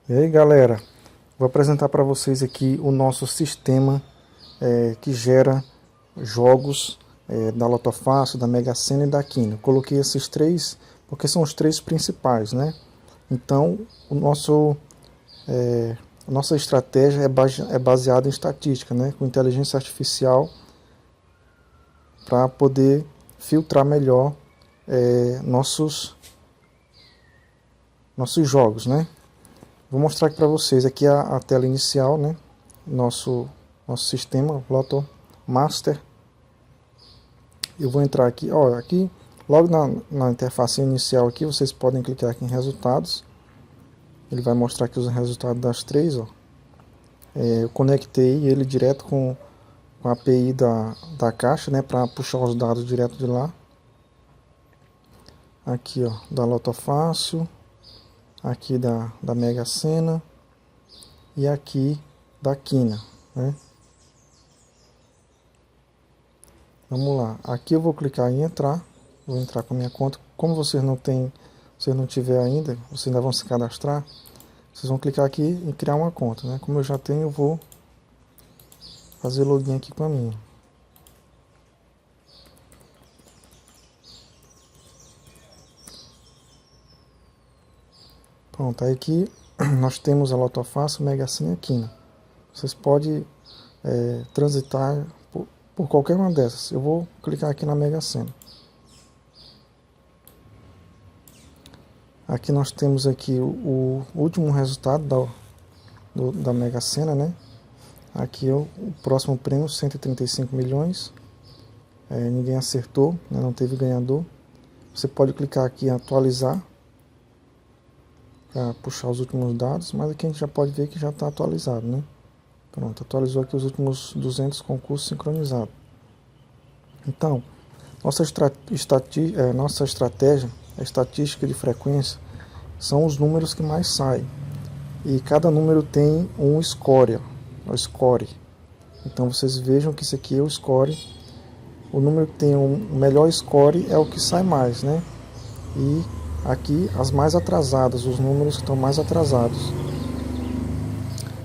E aí galera, vou apresentar para vocês aqui o nosso sistema que gera jogos da Lotofácil, da Mega Sena e da Quina. Eu coloquei esses três porque são os três principais, né? Então a nossa estratégia é baseada em estatística, né? Com inteligência artificial para poder filtrar melhor nossos jogos, né? Vou mostrar aqui para vocês aqui a tela inicial, né? Nosso sistema Lotto Master. Eu vou entrar aqui, ó, aqui logo na interface inicial aqui, vocês podem clicar aqui em resultados. Ele vai mostrar aqui os resultados das três, ó. Eu conectei ele direto com a API da caixa, né, para puxar os dados direto de lá. Aqui, ó, da Lotofácil, aqui da Mega Sena e aqui da Quina, né? Vamos lá, aqui eu vou clicar em entrar, vou entrar com a minha conta. Como vocês não tiver ainda, vocês ainda vão se cadastrar, vocês vão clicar aqui em criar uma conta, né? Como eu já tenho, eu vou fazer login aqui com a minha. Pronto, aí aqui nós temos a Lotofácil, Mega Sena e a Quina. Vocês podem transitar por qualquer uma dessas. Eu vou clicar aqui na Mega Sena. Aqui nós temos aqui o último resultado da Mega Sena, né? Aqui é o próximo prêmio, 135 milhões. Ninguém acertou, né? Não teve ganhador. Você pode clicar aqui em atualizar para puxar os últimos dados, mas aqui a gente já pode ver que já está atualizado, né? Pronto, atualizou aqui os últimos 200 concursos sincronizados. Então, nossa estratégia, a estatística de frequência, são os números que mais saem. E cada número tem um score, ó, o score. Então vocês vejam que isso aqui é o score. O número que tem o melhor score é o que sai mais, né? E aqui as mais atrasadas, os números que estão mais atrasados.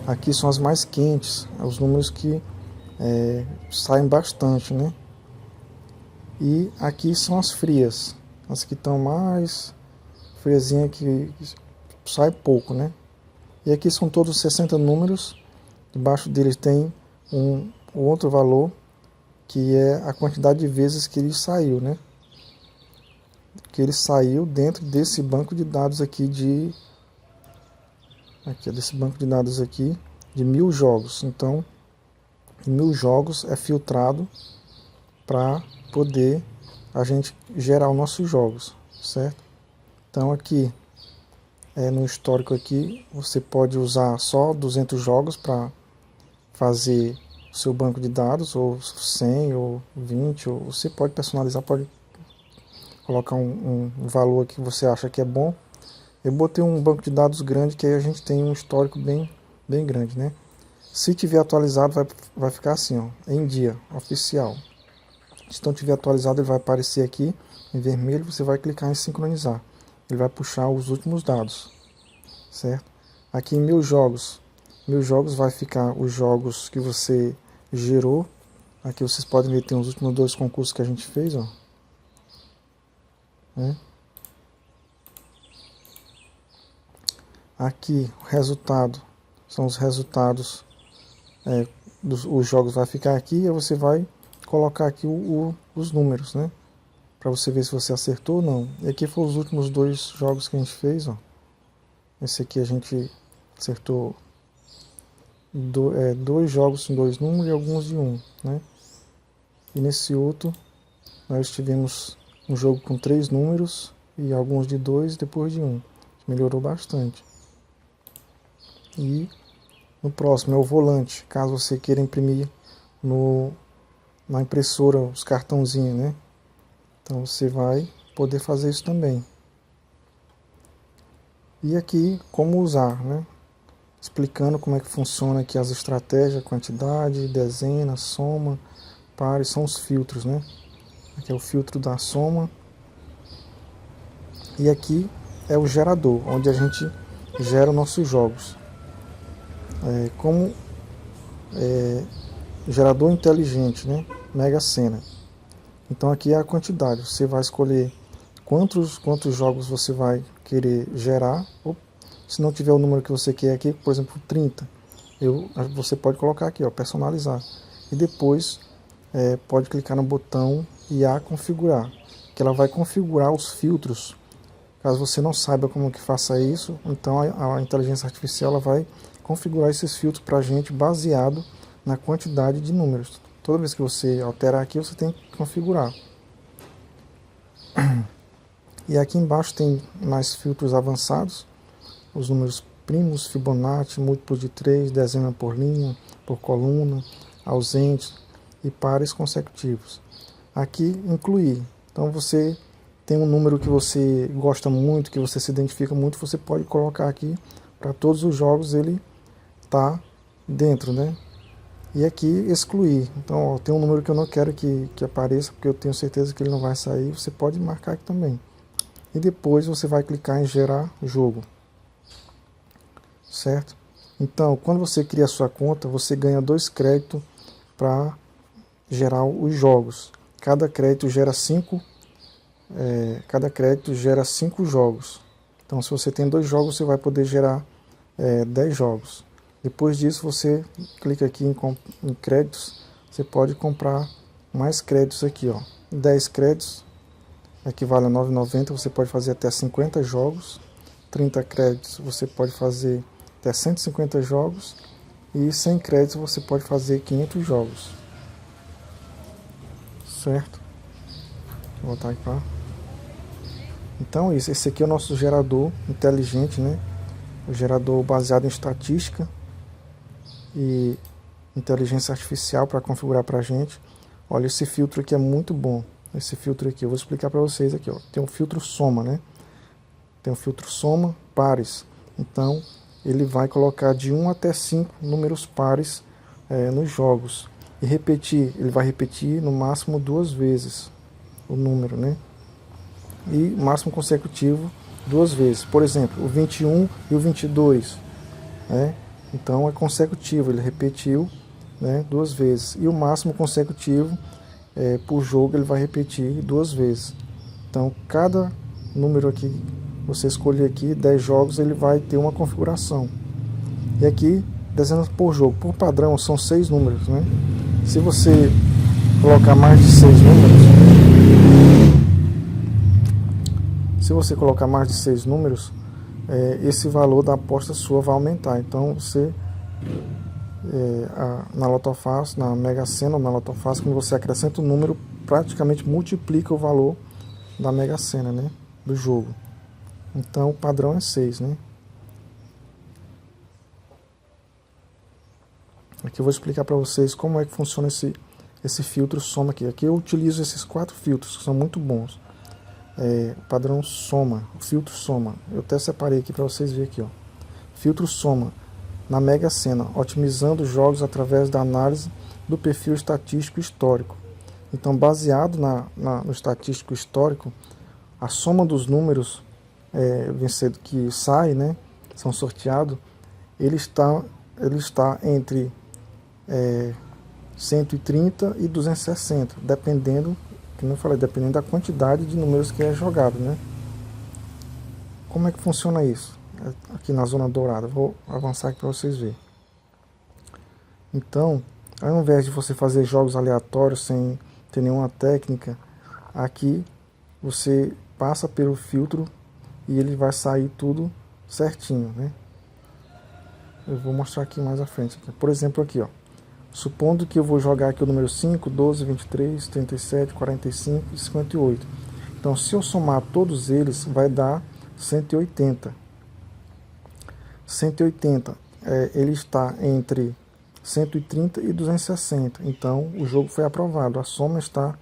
Aqui são as mais quentes, os números que saem bastante, né? E aqui são as frias, as que estão mais friazinha, que sai pouco, né? E aqui são todos 60 números. Debaixo deles tem um outro valor, que é a quantidade de vezes que ele saiu, né? Que ele saiu dentro desse banco de dados aqui desse banco de dados aqui de 1000 jogos. Então, 1000 jogos é filtrado para poder a gente gerar os nossos jogos, certo? Então aqui no histórico aqui você pode usar só 200 jogos para fazer o seu banco de dados, ou 100 ou 20, ou você pode personalizar, pode colocar um valor que você acha que é bom. Eu botei um banco de dados grande, que aí a gente tem um histórico bem grande, né? Se tiver atualizado, vai ficar assim, ó, em dia, oficial. Se não tiver atualizado, ele vai aparecer aqui em vermelho, você vai clicar em sincronizar. Ele vai puxar os últimos dados, certo? Aqui em 1000 jogos, vai ficar os jogos que você gerou. Aqui vocês podem ver, tem os últimos 2 concursos que a gente fez, ó. Aqui o resultado, são os resultados os jogos, vai ficar aqui e você vai colocar aqui os números, né? Para você ver se você acertou ou não. E aqui foram os últimos 2 jogos que a gente fez, ó. Esse aqui a gente acertou 2 jogos com 2 números e alguns de 1, né? E nesse outro nós tivemos um jogo com 3 números e alguns de 2 depois de 1. Melhorou bastante. E no próximo é o volante, caso você queira imprimir na impressora os cartãozinhos, né? Então você vai poder fazer isso também. E aqui como usar, né? Explicando como é que funciona aqui as estratégias, quantidade, dezena, soma, pares, são os filtros, né? Aqui é o filtro da soma. E aqui é o gerador, onde a gente gera nossos jogos. Como gerador inteligente, né? Mega Sena. Então aqui é a quantidade. Você vai escolher quantos jogos você vai querer gerar. Ou, se não tiver o número que você quer aqui, por exemplo, 30. Você pode colocar aqui, ó, personalizar. E depois pode clicar no botão IA configurar, que ela vai configurar os filtros. Caso você não saiba como que faça isso, então a inteligência artificial ela vai configurar esses filtros para a gente baseado na quantidade de números. Toda vez que você alterar aqui, você tem que configurar. E aqui embaixo tem mais filtros avançados, os números primos, Fibonacci, múltiplos de 3, dezena por linha, por coluna, ausentes e pares consecutivos. Aqui incluir. Então você tem um número que você gosta muito, que você se identifica muito, você pode colocar aqui para todos os jogos, ele tá dentro, né? E aqui excluir. Então, ó, tem um número que eu não quero que apareça, porque eu tenho certeza que ele não vai sair, você pode marcar aqui também. E depois você vai clicar em gerar jogo. Certo? Então, quando você cria a sua conta, você ganha 2 créditos para gerar os jogos. Cada crédito gera 5 jogos. Então, se você tem 2 jogos, você vai poder gerar 10 jogos. Depois disso, você clica aqui em créditos, você pode comprar mais créditos aqui, ó. 10 créditos equivale a R$ 9,90, você pode fazer até 50 jogos. 30 créditos você pode fazer até 150 jogos. E 100 créditos você pode fazer 500 jogos. Certo? Vou voltar aqui para... Então esse aqui é o nosso gerador inteligente, né? O gerador baseado em estatística e inteligência artificial para configurar para a gente. Olha, esse filtro aqui é muito bom. Esse filtro aqui, eu vou explicar para vocês aqui, ó. Tem um filtro soma, né? Tem um filtro soma pares. Então, ele vai colocar de 1 até 5 números pares nos jogos. E repetir, ele vai repetir no máximo 2 vezes o número, né? E máximo consecutivo 2 vezes. Por exemplo, o 21 e o 22, né? Então é consecutivo, ele repetiu, né, 2 vezes. E o máximo consecutivo por jogo ele vai repetir 2 vezes. Então cada número aqui, você escolher aqui 10 jogos, ele vai ter uma configuração. E aqui dezenas por jogo, por padrão são 6 números, né? Se você colocar mais de 6 números, esse valor da aposta sua vai aumentar. Então você na Lotofácil, na Mega Sena ou na Lotofácil, quando você acrescenta um número, praticamente multiplica o valor da Mega Sena, né, do jogo. Então o padrão é 6, né? Aqui eu vou explicar para vocês como é que funciona esse filtro soma aqui. Aqui eu utilizo esses 4 filtros que são muito bons. Padrão soma, filtro soma. Eu até separei aqui para vocês verem aqui, ó. Filtro soma na Mega Sena, otimizando os jogos através da análise do perfil estatístico histórico. Então, baseado no estatístico histórico, a soma dos números vencidos que sai, né, são sorteados, ele está entre 130 e 260, dependendo, como eu falei, dependendo da quantidade de números que é jogado, né? Como é que funciona isso? Aqui na zona dourada, vou avançar aqui para vocês verem. Então, ao invés de você fazer jogos aleatórios sem ter nenhuma técnica, aqui você passa pelo filtro e ele vai sair tudo certinho, né? Eu vou mostrar aqui mais à frente. Por exemplo, aqui, ó. Supondo que eu vou jogar aqui o número 5, 12, 23, 37, 45 e 58. Então, se eu somar todos eles, vai dar 180. 180, ele está entre 130 e 260. Então, o jogo foi aprovado. A soma está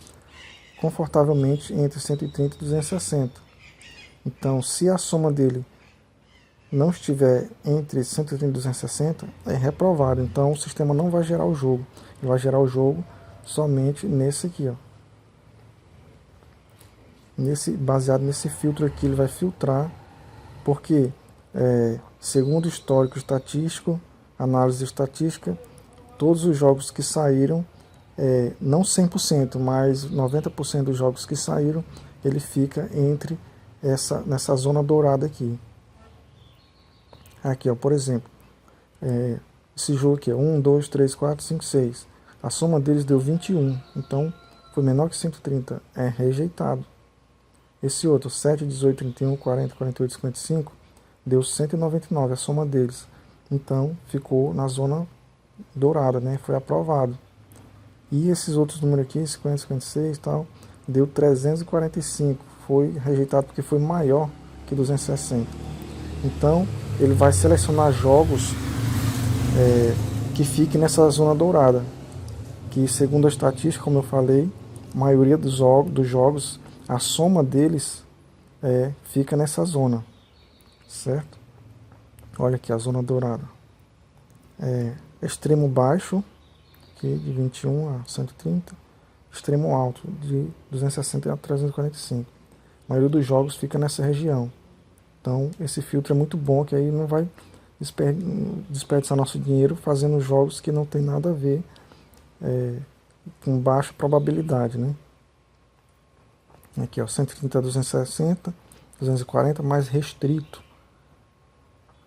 confortavelmente entre 130 e 260. Então, se a soma dele não estiver entre 130 e 260, é reprovado. Então o sistema não vai gerar o jogo. Ele vai gerar o jogo somente nesse aqui, ó. Baseado nesse filtro aqui, ele vai filtrar, porque segundo histórico estatístico, análise estatística, todos os jogos que saíram, não 100%, mas 90% dos jogos que saíram, ele fica nessa zona dourada aqui. Aqui, ó, por exemplo, esse jogo aqui, 1, 2, 3, 4, 5, 6. A soma deles deu 21, então foi menor que 130, é rejeitado. Esse outro, 7, 18, 31, 40, 48, 55, deu 199, a soma deles. Então ficou na zona dourada, né? Foi aprovado. E esses outros números aqui, 50, 56 e tal, deu 345. Foi rejeitado porque foi maior que 260. Então ele vai selecionar jogos que fiquem nessa zona dourada. Que segundo a estatística, como eu falei, a maioria dos jogos, a soma deles fica nessa zona. Certo? Olha aqui a zona dourada. Extremo baixo, aqui, de 21 a 130. Extremo alto, de 260 a 345. A maioria dos jogos fica nessa região. Então esse filtro é muito bom, que aí não vai desperdiçar nosso dinheiro fazendo jogos que não tem nada a ver, com baixa probabilidade, né? Aqui, ó, 130 a 260, 240 mais restrito.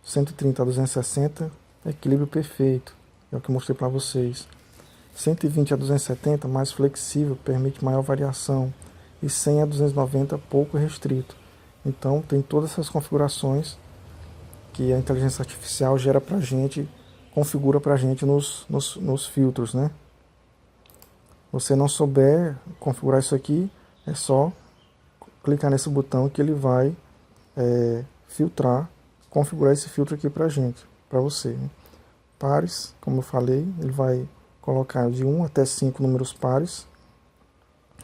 130 a 260, equilíbrio perfeito, é o que eu mostrei para vocês. 120 a 270, mais flexível, permite maior variação. E 100 a 290, pouco restrito. Então tem todas essas configurações que a inteligência artificial gera pra gente, configura pra gente nos filtros, né? Você não souber configurar isso aqui, é só clicar nesse botão que ele vai filtrar, configurar esse filtro aqui pra gente, pra você, né? Pares, como eu falei, ele vai colocar de 1 até 5 números pares.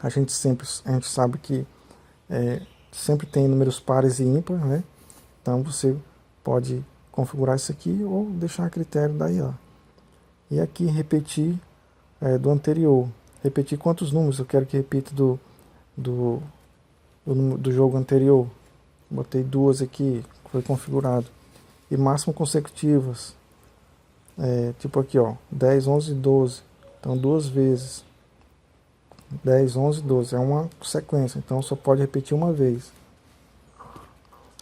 A gente sabe que sempre tem números pares e ímpar, né? Então você pode configurar isso aqui ou deixar a critério da IA. E aqui repetir do anterior. Repetir quantos números eu quero que repita do jogo anterior. Botei 2 aqui, foi configurado. E máximo consecutivas. Tipo aqui, ó, 10, 11, 12. Então 2 vezes. 10, 11, 12. É uma sequência, então só pode repetir uma vez.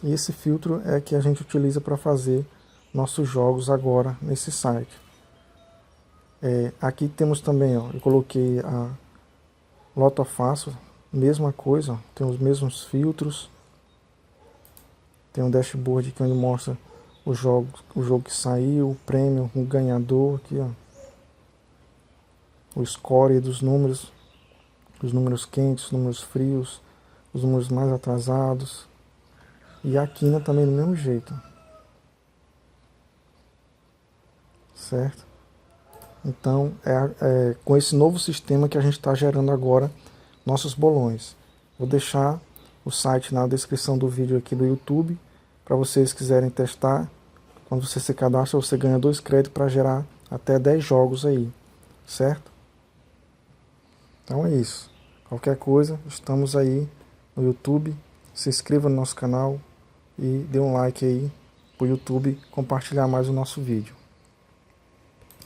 E esse filtro é que a gente utiliza para fazer nossos jogos agora nesse site. Aqui temos também, ó, eu coloquei a Lotofácil, mesma coisa, ó, tem os mesmos filtros. Tem um dashboard aqui onde mostra o jogo que saiu, o prêmio, o ganhador, aqui, ó. O score dos números, os números quentes, os números frios, os números mais atrasados. E a quina também do mesmo jeito. Certo? Então, com esse novo sistema que a gente está gerando agora nossos bolões. Vou deixar o site na descrição do vídeo aqui do YouTube, para vocês quiserem testar. Quando você se cadastra, você ganha 2 créditos para gerar até 10 jogos aí. Certo? Então é isso. Qualquer coisa, estamos aí no YouTube. Se inscreva no nosso canal e dê um like aí para o YouTube compartilhar mais o nosso vídeo.